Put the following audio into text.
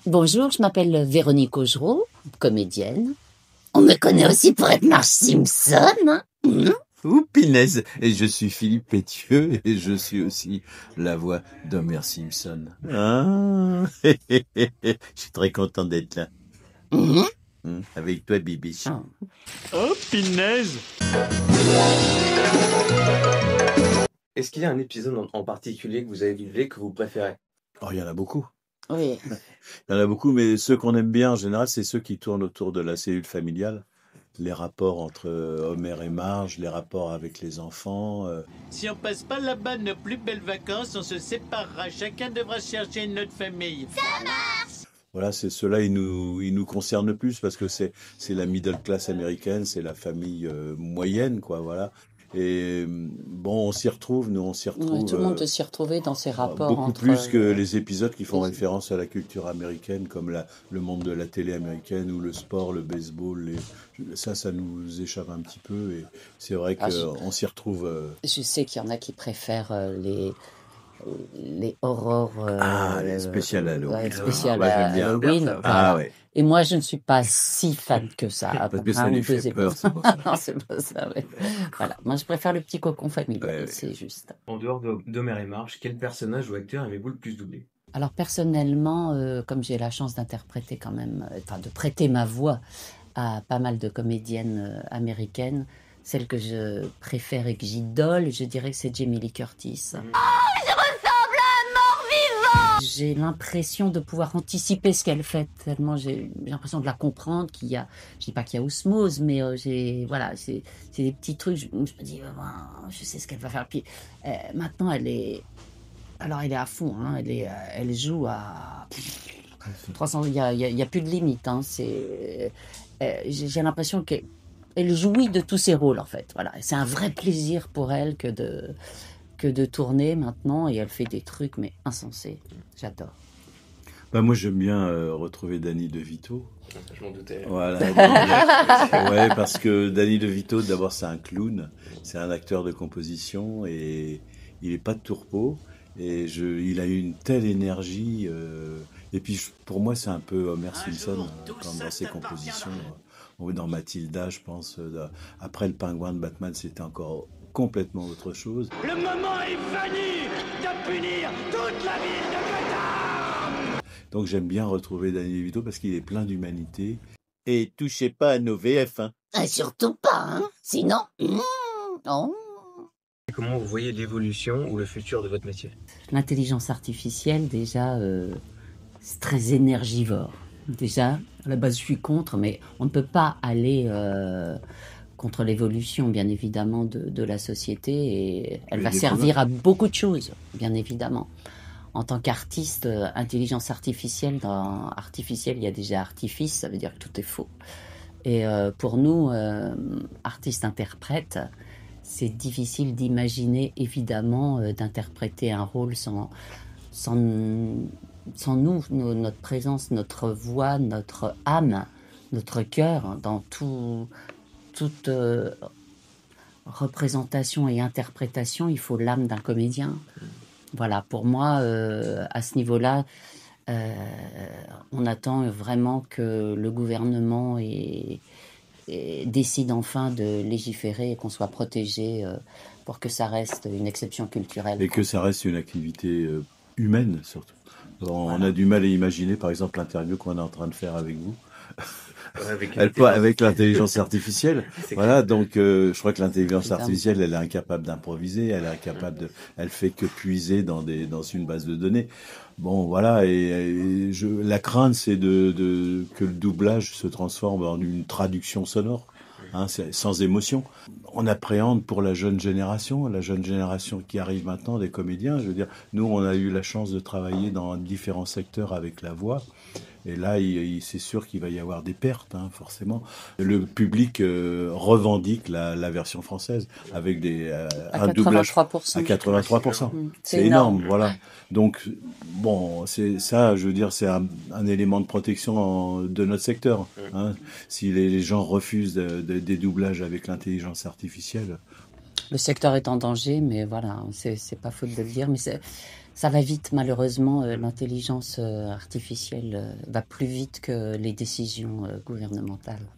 Bonjour, je m'appelle Véronique Augereau, comédienne. On me connaît aussi pour être Marge Simpson. Hein. Ouh, pinaise. Et je suis Philippe Pétieux et je suis aussi la voix d'Homer Simpson. Ah, je suis très content d'être là. Avec toi, Bibi. Oh, pinaise. Est-ce qu'il y a un épisode en particulier que vous avez vivé que vous préférez? Oh, il y en a beaucoup. Oui. Il y en a beaucoup, mais ceux qu'on aime bien en général, c'est ceux qui tournent autour de la cellule familiale. Les rapports entre Homer et Marge, les rapports avec les enfants. Si on passe pas là-bas nos plus belles vacances, on se séparera. Chacun devra chercher une autre famille. Voilà, c'est ceux-là, ils nous concernent le plus parce que c'est la middle class américaine, c'est la famille moyenne, quoi, voilà. Et bon, on s'y retrouve, nous, on s'y retrouve. Ouais, tout le monde peut s'y retrouver dans ces rapports Beaucoup entre... plus que les épisodes qui font référence à la culture américaine, comme le monde de la télé américaine ou le sport, le baseball. Ça nous échappe un petit peu. Et c'est vrai qu'on s'y retrouve. Je sais qu'il y en a qui préfèrent les horrors... les spéciales Halloween. Ouais, spéciales Moi, j'aime bien. Halloween. Voilà. Ah ouais. Et moi, je ne suis pas si fan que ça. Parce que ça lui fait peur, c'est pour ça. Non, c'est pas ça, ouais. Voilà. Moi, je préfère le petit cocon familial, Ouais. c'est juste. En dehors d'Homer et Marge, quel personnage ou acteur aimez-vous le plus doubler? Alors personnellement, comme j'ai la chance d'interpréter quand même, de prêter ma voix à pas mal de comédiennes américaines, celle que je préfère et que j'idole, je dirais que c'est Jamie Lee Curtis. J'ai l'impression de pouvoir anticiper ce qu'elle fait, tellement j'ai l'impression de la comprendre, je dis pas qu'il y a osmose, mais c'est des petits trucs, je me dis, je sais ce qu'elle va faire. Puis maintenant, elle est à fond, hein, elle joue à 300, il y a plus de limite, hein, j'ai l'impression qu'elle jouit de tous ses rôles, en fait, voilà. C'est un vrai plaisir pour elle que de tourner maintenant, et elle fait des trucs mais insensés. J'adore. Bah moi j'aime bien retrouver Danny DeVito. Je m'en doutais. Voilà. Ouais, parce que Danny DeVito, d'abord c'est un clown, c'est un acteur de composition et il est pas de tourpeau et il a une telle énergie et puis pour moi c'est un peu Homer Simpson dans ses compositions. Dans Mathilda, je pense. Après le pingouin de Batman, c'était encore complètement autre chose. Le moment est venu de punir toute la ville de Gotham. Donc j'aime bien retrouver Danny DeVito parce qu'il est plein d'humanité. Et touchez pas à nos VF, hein. Surtout pas, hein. Sinon... non. Comment vous voyez l'évolution ou le futur de votre métier? L'intelligence artificielle, déjà, c'est très énergivore. Déjà, à la base, je suis contre, mais on ne peut pas aller contre l'évolution, bien évidemment, de la société. Et elle va servir à beaucoup de choses, bien évidemment. En tant qu'artiste, intelligence artificielle, dans artificielle, il y a déjà artifice, ça veut dire que tout est faux. Et pour nous, artistes-interprètes, c'est difficile d'imaginer, évidemment, d'interpréter un rôle sans nous, notre présence, notre voix, notre âme, notre cœur, dans toute représentation et interprétation, il faut l'âme d'un comédien. Voilà, pour moi, à ce niveau-là, on attend vraiment que le gouvernement décide enfin de légiférer et qu'on soit protégé pour que ça reste une exception culturelle. Et que ça reste une activité humaine, surtout. On a du mal à imaginer, par exemple, l'interview qu'on est en train de faire avec vous. Avec l'intelligence artificielle. Voilà, donc je crois que l'intelligence artificielle, elle est incapable d'improviser, elle fait que puiser dans une base de données. Bon, voilà, la crainte, c'est que le doublage se transforme en une traduction sonore. Hein, sans émotion. On appréhende pour la jeune génération qui arrive maintenant, des comédiens. Je veux dire, nous, on a eu la chance de travailler dans différents secteurs avec la voix. Et là, c'est sûr qu'il va y avoir des pertes, hein, forcément. Le public revendique la version française avec un doublage à 83%. C'est énorme, voilà. Donc, bon, c'est ça, je veux dire, c'est un élément de protection de notre secteur. Hein. Si les gens refusent des doublages avec l'intelligence artificielle. Le secteur est en danger, mais voilà, c'est pas faute de le dire. Mais Ça va vite, malheureusement, l'intelligence artificielle va plus vite que les décisions gouvernementales.